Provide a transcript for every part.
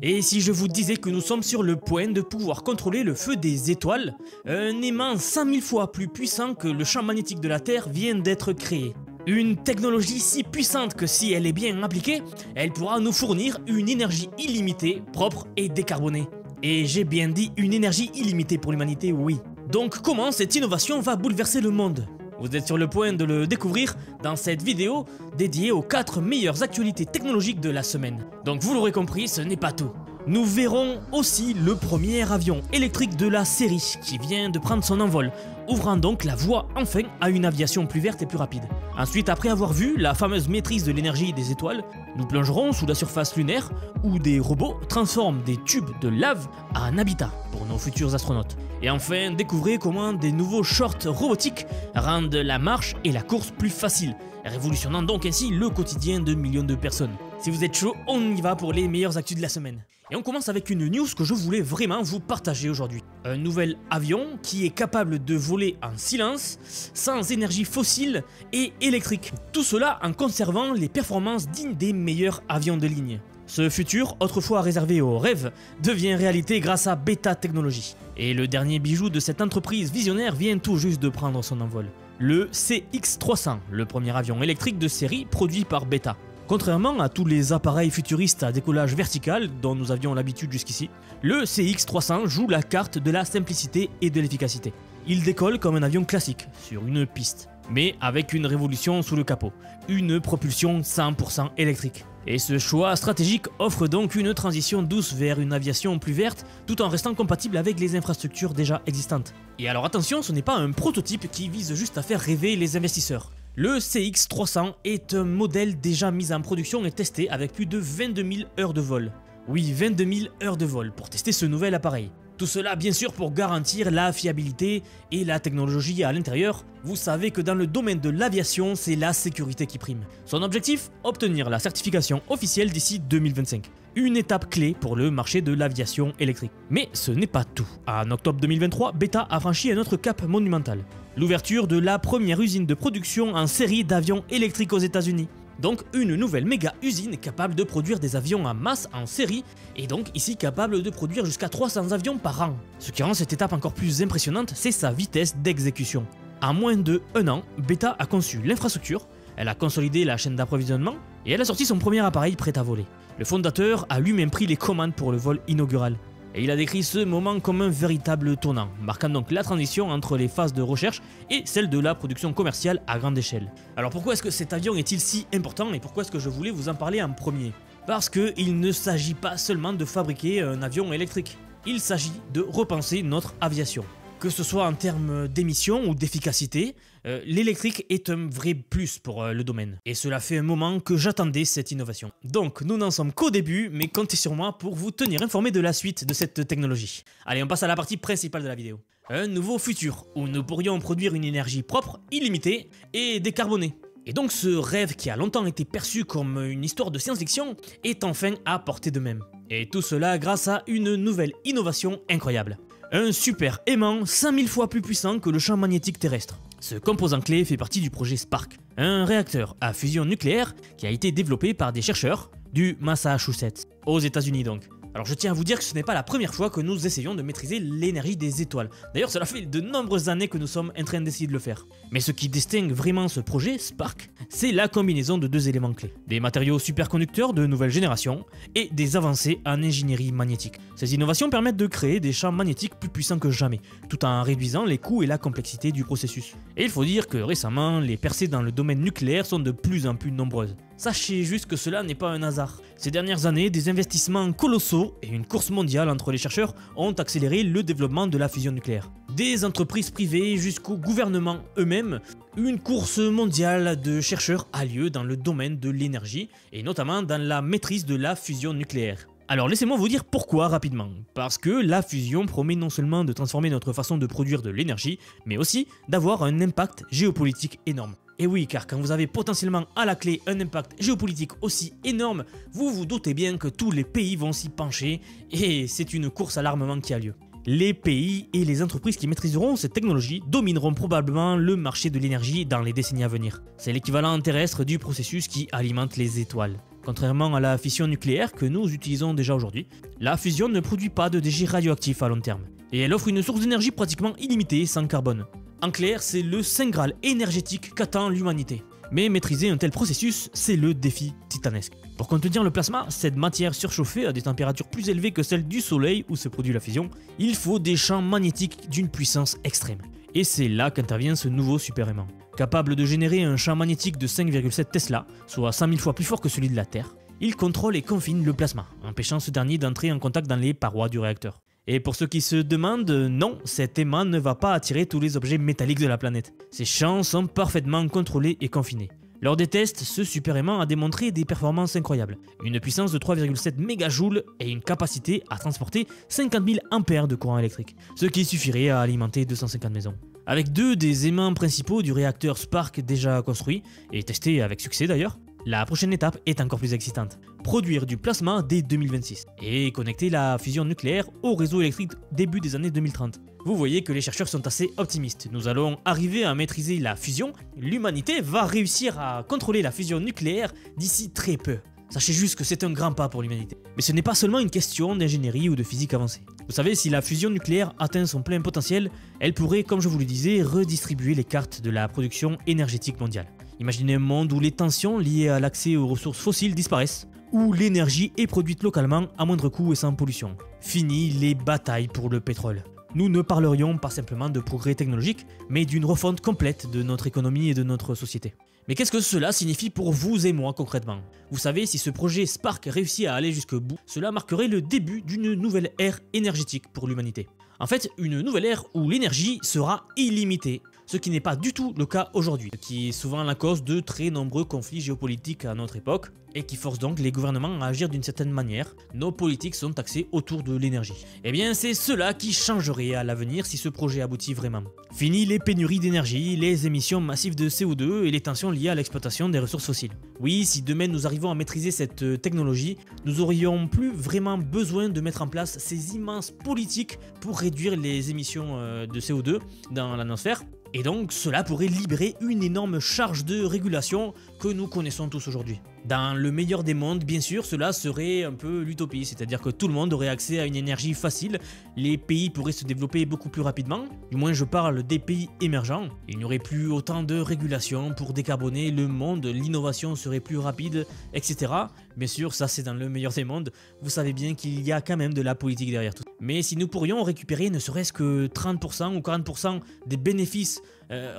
Et si je vous disais que nous sommes sur le point de pouvoir contrôler le feu des étoiles, un aimant 100 000 fois plus puissant que le champ magnétique de la Terre vient d'être créé. Une technologie si puissante que si elle est bien appliquée, elle pourra nous fournir une énergie illimitée, propre et décarbonée. Et j'ai bien dit une énergie illimitée pour l'humanité, oui. Donc comment cette innovation va bouleverser le monde ? Vous êtes sur le point de le découvrir dans cette vidéo dédiée aux 4 meilleures actualités technologiques de la semaine. Donc vous l'aurez compris, ce n'est pas tout. Nous verrons aussi le premier avion électrique de la série qui vient de prendre son envol, ouvrant donc la voie enfin à une aviation plus verte et plus rapide. Ensuite, après avoir vu la fameuse maîtrise de l'énergie des étoiles, nous plongerons sous la surface lunaire où des robots transforment des tubes de lave en habitat pour nos futurs astronautes. Et enfin, découvrez comment des nouveaux shorts robotiques rendent la marche et la course plus faciles, révolutionnant donc ainsi le quotidien de millions de personnes. Si vous êtes chaud, on y va pour les meilleures actus de la semaine. Et on commence avec une news que je voulais vraiment vous partager aujourd'hui. Un nouvel avion qui est capable de voler en silence, sans énergie fossile et électrique. Tout cela en conservant les performances dignes des meilleurs avions de ligne. Ce futur, autrefois réservé aux rêves, devient réalité grâce à Beta Technologies. Et le dernier bijou de cette entreprise visionnaire vient tout juste de prendre son envol. Le CX-300, le premier avion électrique de série produit par Beta. Contrairement à tous les appareils futuristes à décollage vertical dont nous avions l'habitude jusqu'ici, le CX-300 joue la carte de la simplicité et de l'efficacité. Il décolle comme un avion classique, sur une piste, mais avec une révolution sous le capot, une propulsion 100% électrique. Et ce choix stratégique offre donc une transition douce vers une aviation plus verte, tout en restant compatible avec les infrastructures déjà existantes. Et alors attention, ce n'est pas un prototype qui vise juste à faire rêver les investisseurs. Le CX-300 est un modèle déjà mis en production et testé avec plus de 22 000 heures de vol. Oui, 22 000 heures de vol pour tester ce nouvel appareil. Tout cela bien sûr pour garantir la fiabilité et la technologie à l'intérieur. Vous savez que dans le domaine de l'aviation, c'est la sécurité qui prime. Son objectif, obtenir la certification officielle d'ici 2025. Une étape clé pour le marché de l'aviation électrique. Mais ce n'est pas tout. En octobre 2023, Beta a franchi un autre cap monumental. L'ouverture de la première usine de production en série d'avions électriques aux États-Unis. Donc une nouvelle méga usine capable de produire des avions en masse en série et donc ici capable de produire jusqu'à 300 avions par an. Ce qui rend cette étape encore plus impressionnante, c'est sa vitesse d'exécution. En moins de 1 an, Beta a conçu l'infrastructure, elle a consolidé la chaîne d'approvisionnement et elle a sorti son premier appareil prêt à voler. Le fondateur a lui-même pris les commandes pour le vol inaugural. Et il a décrit ce moment comme un véritable tournant, marquant donc la transition entre les phases de recherche et celle de la production commerciale à grande échelle. Alors pourquoi est-ce que cet avion est-il si important et pourquoi est-ce que je voulais vous en parler en premier ? Parce qu'il ne s'agit pas seulement de fabriquer un avion électrique, il s'agit de repenser notre aviation. Que ce soit en termes d'émissions ou d'efficacité, l'électrique est un vrai plus pour le domaine. Et cela fait un moment que j'attendais cette innovation. Donc nous n'en sommes qu'au début, mais comptez sur moi pour vous tenir informé de la suite de cette technologie. Allez, on passe à la partie principale de la vidéo. Un nouveau futur, où nous pourrions produire une énergie propre, illimitée et décarbonée. Et donc ce rêve qui a longtemps été perçu comme une histoire de science-fiction est enfin à portée de même. Et tout cela grâce à une nouvelle innovation incroyable. Un super aimant 5000 fois plus puissant que le champ magnétique terrestre. Ce composant clé fait partie du projet Spark, un réacteur à fusion nucléaire qui a été développé par des chercheurs du Massachusetts, aux États-Unis donc. Alors je tiens à vous dire que ce n'est pas la première fois que nous essayons de maîtriser l'énergie des étoiles. D'ailleurs cela fait de nombreuses années que nous sommes en train d'essayer de le faire. Mais ce qui distingue vraiment ce projet, Spark, c'est la combinaison de 2 éléments clés. Des matériaux superconducteurs de nouvelle génération et des avancées en ingénierie magnétique. Ces innovations permettent de créer des champs magnétiques plus puissants que jamais, tout en réduisant les coûts et la complexité du processus. Et il faut dire que récemment, les percées dans le domaine nucléaire sont de plus en plus nombreuses. Sachez juste que cela n'est pas un hasard. Ces dernières années, des investissements colossaux et une course mondiale entre les chercheurs ont accéléré le développement de la fusion nucléaire. Des entreprises privées jusqu'au gouvernement eux-mêmes, une course mondiale de chercheurs a lieu dans le domaine de l'énergie et notamment dans la maîtrise de la fusion nucléaire. Alors laissez-moi vous dire pourquoi rapidement. Parce que la fusion promet non seulement de transformer notre façon de produire de l'énergie, mais aussi d'avoir un impact géopolitique énorme. Et oui, car quand vous avez potentiellement à la clé un impact géopolitique aussi énorme, vous vous doutez bien que tous les pays vont s'y pencher et c'est une course à l'armement qui a lieu. Les pays et les entreprises qui maîtriseront cette technologie domineront probablement le marché de l'énergie dans les décennies à venir. C'est l'équivalent terrestre du processus qui alimente les étoiles. Contrairement à la fission nucléaire que nous utilisons déjà aujourd'hui, la fusion ne produit pas de déchets radioactifs à long terme. Et elle offre une source d'énergie pratiquement illimitée sans carbone. En clair, c'est le saint graal énergétique qu'attend l'humanité. Mais maîtriser un tel processus, c'est le défi titanesque. Pour contenir le plasma, cette matière surchauffée à des températures plus élevées que celles du soleil où se produit la fusion, il faut des champs magnétiques d'une puissance extrême. Et c'est là qu'intervient ce nouveau super-aimant. Capable de générer un champ magnétique de 5,7 Tesla, soit 100 000 fois plus fort que celui de la Terre, il contrôle et confine le plasma, empêchant ce dernier d'entrer en contact dans les parois du réacteur. Et pour ceux qui se demandent, non, cet aimant ne va pas attirer tous les objets métalliques de la planète. Ces champs sont parfaitement contrôlés et confinés. Lors des tests, ce super aimant a démontré des performances incroyables. Une puissance de 3,7 MJ et une capacité à transporter 50 000 ampères de courant électrique, ce qui suffirait à alimenter 250 maisons. Avec deux des aimants principaux du réacteur Spark déjà construits, et testés avec succès d'ailleurs, la prochaine étape est encore plus excitante. Produire du plasma dès 2026 et connecter la fusion nucléaire au réseau électrique début des années 2030. Vous voyez que les chercheurs sont assez optimistes. Nous allons arriver à maîtriser la fusion. L'humanité va réussir à contrôler la fusion nucléaire d'ici très peu. Sachez juste que c'est un grand pas pour l'humanité. Mais ce n'est pas seulement une question d'ingénierie ou de physique avancée. Vous savez, si la fusion nucléaire atteint son plein potentiel, elle pourrait, comme je vous le disais, redistribuer les cartes de la production énergétique mondiale. Imaginez un monde où les tensions liées à l'accès aux ressources fossiles disparaissent, où l'énergie est produite localement à moindre coût et sans pollution. Fini les batailles pour le pétrole. Nous ne parlerions pas simplement de progrès technologique, mais d'une refonte complète de notre économie et de notre société. Mais qu'est-ce que cela signifie pour vous et moi concrètement? Vous savez, si ce projet Spark réussit à aller jusqu'au bout, cela marquerait le début d'une nouvelle ère énergétique pour l'humanité. En fait, une nouvelle ère où l'énergie sera illimitée, ce qui n'est pas du tout le cas aujourd'hui, ce qui est souvent la cause de très nombreux conflits géopolitiques à notre époque, et qui force donc les gouvernements à agir d'une certaine manière. Nos politiques sont axées autour de l'énergie. Eh bien, c'est cela qui changerait à l'avenir si ce projet aboutit vraiment. Fini les pénuries d'énergie, les émissions massives de CO2 et les tensions liées à l'exploitation des ressources fossiles. Oui, si demain nous arrivons à maîtriser cette technologie, nous aurions plus vraiment besoin de mettre en place ces immenses politiques pour réduire les émissions de CO2 dans l'atmosphère. Et donc cela pourrait libérer une énorme charge de régulation que nous connaissons tous aujourd'hui. Dans le meilleur des mondes, bien sûr, cela serait un peu l'utopie, c'est-à-dire que tout le monde aurait accès à une énergie facile, les pays pourraient se développer beaucoup plus rapidement, du moins je parle des pays émergents, il n'y aurait plus autant de régulation pour décarboner le monde, l'innovation serait plus rapide, etc. Bien sûr, ça c'est dans le meilleur des mondes, vous savez bien qu'il y a quand même de la politique derrière tout. Mais si nous pourrions récupérer ne serait-ce que 30% ou 40% des bénéfices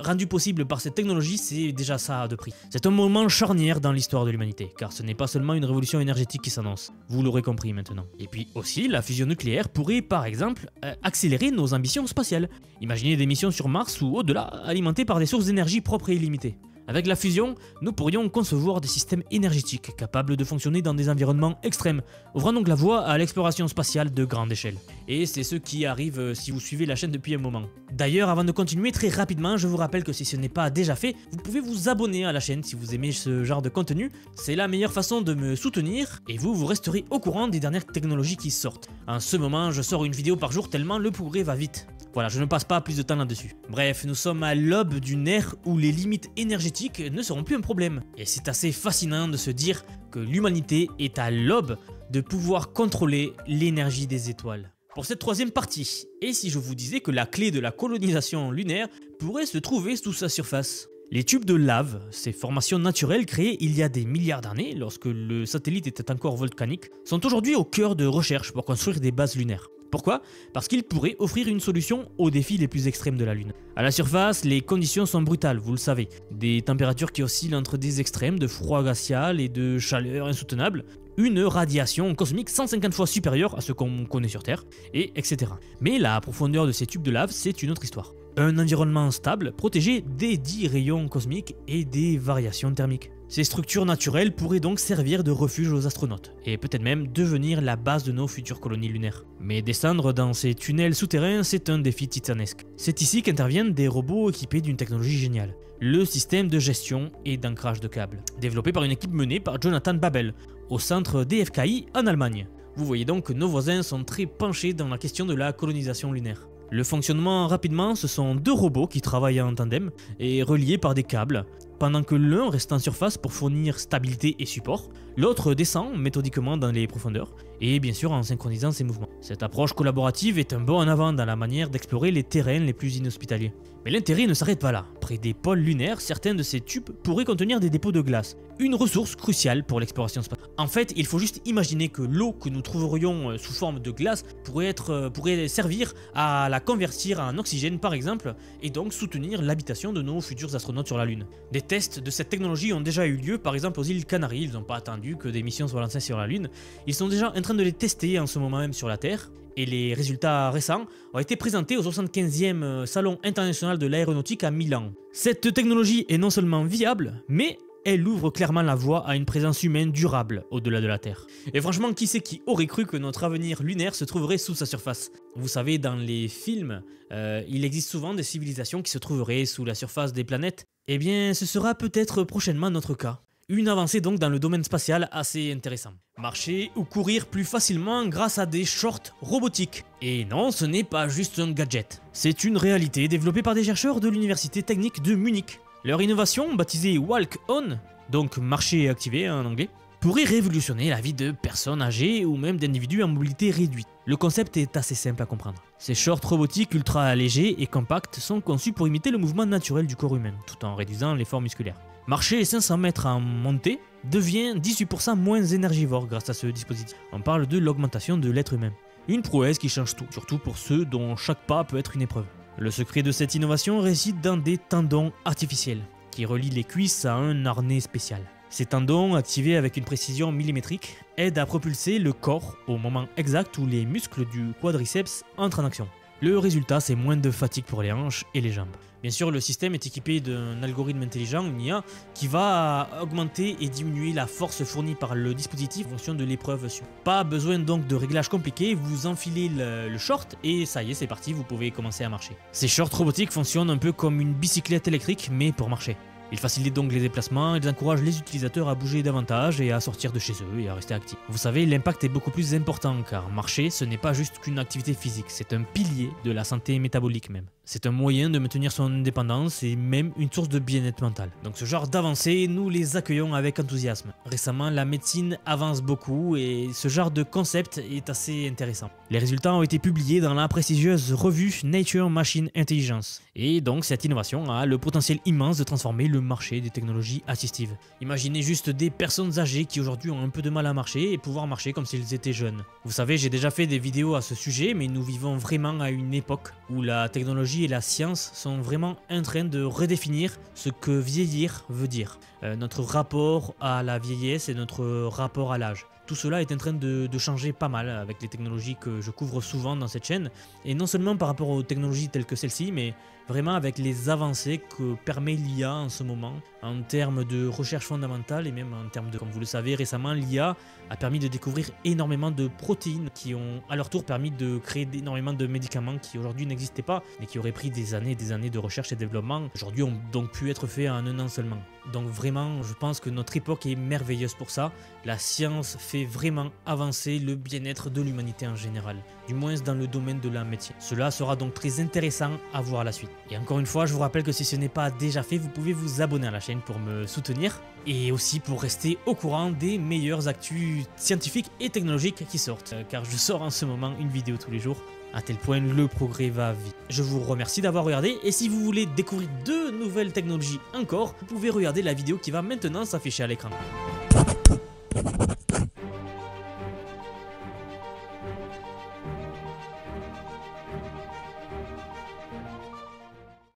rendus possibles par cette technologie, c'est déjà ça de prix. C'est un moment charnière dans l'histoire de l'humanité, car ce n'est pas seulement une révolution énergétique qui s'annonce, vous l'aurez compris maintenant. Et puis aussi, la fusion nucléaire pourrait par exemple accélérer nos ambitions spatiales. Imaginez des missions sur Mars ou au-delà, alimentées par des sources d'énergie propres et illimitées. Avec la fusion, nous pourrions concevoir des systèmes énergétiques capables de fonctionner dans des environnements extrêmes, ouvrant donc la voie à l'exploration spatiale de grande échelle. Et c'est ce qui arrive si vous suivez la chaîne depuis un moment. D'ailleurs, avant de continuer très rapidement, je vous rappelle que si ce n'est pas déjà fait, vous pouvez vous abonner à la chaîne si vous aimez ce genre de contenu. C'est la meilleure façon de me soutenir et vous resterez au courant des dernières technologies qui sortent. En ce moment, je sors une vidéo par jour tellement le progrès va vite. Voilà, je ne passe pas plus de temps là-dessus. Bref, nous sommes à l'aube d'une ère où les limites énergétiques ne seront plus un problème. Et c'est assez fascinant de se dire que l'humanité est à l'aube de pouvoir contrôler l'énergie des étoiles. Pour cette troisième partie, et si je vous disais que la clé de la colonisation lunaire pourrait se trouver sous sa surface? Les tubes de lave, ces formations naturelles créées il y a des milliards d'années, lorsque le satellite était encore volcanique, sont aujourd'hui au cœur de recherches pour construire des bases lunaires. Pourquoi? Parce qu'ils pourraient offrir une solution aux défis les plus extrêmes de la Lune. À la surface, les conditions sont brutales, vous le savez. Des températures qui oscillent entre des extrêmes de froid glacial et de chaleur insoutenable, une radiation cosmique 150 fois supérieure à ce qu'on connaît sur Terre, et etc. Mais la profondeur de ces tubes de lave, c'est une autre histoire. Un environnement stable, protégé des dits rayons cosmiques et des variations thermiques. Ces structures naturelles pourraient donc servir de refuge aux astronautes, et peut-être même devenir la base de nos futures colonies lunaires. Mais descendre dans ces tunnels souterrains, c'est un défi titanesque. C'est ici qu'interviennent des robots équipés d'une technologie géniale. Le système de gestion et d'ancrage de câbles, développé par une équipe menée par Jonathan Babel, au centre DFKI en Allemagne. Vous voyez donc que nos voisins sont très penchés dans la question de la colonisation lunaire. Le fonctionnement rapidement, ce sont deux robots qui travaillent en tandem et reliés par des câbles. pendant que l'un reste en surface pour fournir stabilité et support, l'autre descend méthodiquement dans les profondeurs, et bien sûr en synchronisant ses mouvements. Cette approche collaborative est un bond en avant dans la manière d'explorer les terrains les plus inhospitaliers. Mais l'intérêt ne s'arrête pas là. Près des pôles lunaires, certains de ces tubes pourraient contenir des dépôts de glace, une ressource cruciale pour l'exploration spatiale. En fait, il faut juste imaginer que l'eau que nous trouverions sous forme de glace pourrait servir à la convertir en oxygène par exemple, et donc soutenir l'habitation de nos futurs astronautes sur la Lune. Des tests de cette technologie ont déjà eu lieu par exemple aux îles Canaries, ils n'ont pas attendu que des missions soient lancées sur la Lune, ils sont déjà en train de les tester en ce moment même sur la Terre, et les résultats récents ont été présentés au 75e Salon international de l'aéronautique à Milan. Cette technologie est non seulement viable, mais elle ouvre clairement la voie à une présence humaine durable au-delà de la Terre. Et franchement, qui c'est qui aurait cru que notre avenir lunaire se trouverait sous sa surface? Vous savez, dans les films, il existe souvent des civilisations qui se trouveraient sous la surface des planètes. Eh bien, ce sera peut-être prochainement notre cas. Une avancée donc dans le domaine spatial assez intéressant. Marcher ou courir plus facilement grâce à des shorts robotiques. Et non, ce n'est pas juste un gadget. C'est une réalité développée par des chercheurs de l'université technique de Munich. Leur innovation, baptisée Walk On, donc marcher activé en anglais, pourrait révolutionner la vie de personnes âgées ou même d'individus en mobilité réduite. Le concept est assez simple à comprendre. Ces shorts robotiques ultra légers et compacts sont conçus pour imiter le mouvement naturel du corps humain, tout en réduisant l'effort musculaire. Marcher 500 mètres en montée devient 18% moins énergivore grâce à ce dispositif. On parle de l'augmentation de l'être humain. Une prouesse qui change tout, surtout pour ceux dont chaque pas peut être une épreuve. Le secret de cette innovation réside dans des tendons artificiels qui relient les cuisses à un harnais spécial. Ces tendons, activés avec une précision millimétrique, aident à propulser le corps au moment exact où les muscles du quadriceps entrent en action. Le résultat, c'est moins de fatigue pour les hanches et les jambes. Bien sûr, le système est équipé d'un algorithme intelligent, une IA, qui va augmenter et diminuer la force fournie par le dispositif en fonction de l'épreuve subie. Pas besoin donc de réglages compliqués, vous enfilez le short et ça y est, c'est parti, vous pouvez commencer à marcher. Ces shorts robotiques fonctionnent un peu comme une bicyclette électrique, mais pour marcher. Ils facilitent donc les déplacements, ils encouragent les utilisateurs à bouger davantage et à sortir de chez eux et à rester actifs. Vous savez, l'impact est beaucoup plus important car marcher, ce n'est pas juste qu'une activité physique, c'est un pilier de la santé métabolique même. C'est un moyen de maintenir son indépendance et même une source de bien-être mental. Donc ce genre d'avancées, nous les accueillons avec enthousiasme. Récemment, la médecine avance beaucoup et ce genre de concept est assez intéressant. Les résultats ont été publiés dans la prestigieuse revue Nature Machine Intelligence. Et donc cette innovation a le potentiel immense de transformer le marché des technologies assistives. Imaginez juste des personnes âgées qui aujourd'hui ont un peu de mal à marcher et pouvoir marcher comme s'ils étaient jeunes. Vous savez, j'ai déjà fait des vidéos à ce sujet, mais nous vivons vraiment à une époque où la technologie et la science sont vraiment en train de redéfinir ce que vieillir veut dire. Notre rapport à la vieillesse et notre rapport à l'âge. Tout cela est en train de changer pas mal avec les technologies que je couvre souvent dans cette chaîne. Et non seulement par rapport aux technologies telles que celle-ci, mais vraiment avec les avancées que permet l'IA en ce moment en termes de recherche fondamentale et même en termes de, comme vous le savez, récemment l'IA a permis de découvrir énormément de protéines qui ont à leur tour permis de créer énormément de médicaments qui aujourd'hui n'existaient pas mais qui auraient pris des années de recherche et développement, aujourd'hui ont donc pu être faits en un an seulement. Donc vraiment, je pense que notre époque est merveilleuse pour ça. La science fait vraiment avancer le bien-être de l'humanité en général, du moins dans le domaine de la médecine. Cela sera donc très intéressant à voir la suite. Et encore une fois, je vous rappelle que si ce n'est pas déjà fait, vous pouvez vous abonner à la chaîne pour me soutenir et aussi pour rester au courant des meilleures actus scientifiques et technologiques qui sortent, car je sors en ce moment une vidéo tous les jours. À tel point, le progrès va vite. Je vous remercie d'avoir regardé et si vous voulez découvrir de nouvelles technologies encore, vous pouvez regarder la vidéo qui va maintenant s'afficher à l'écran.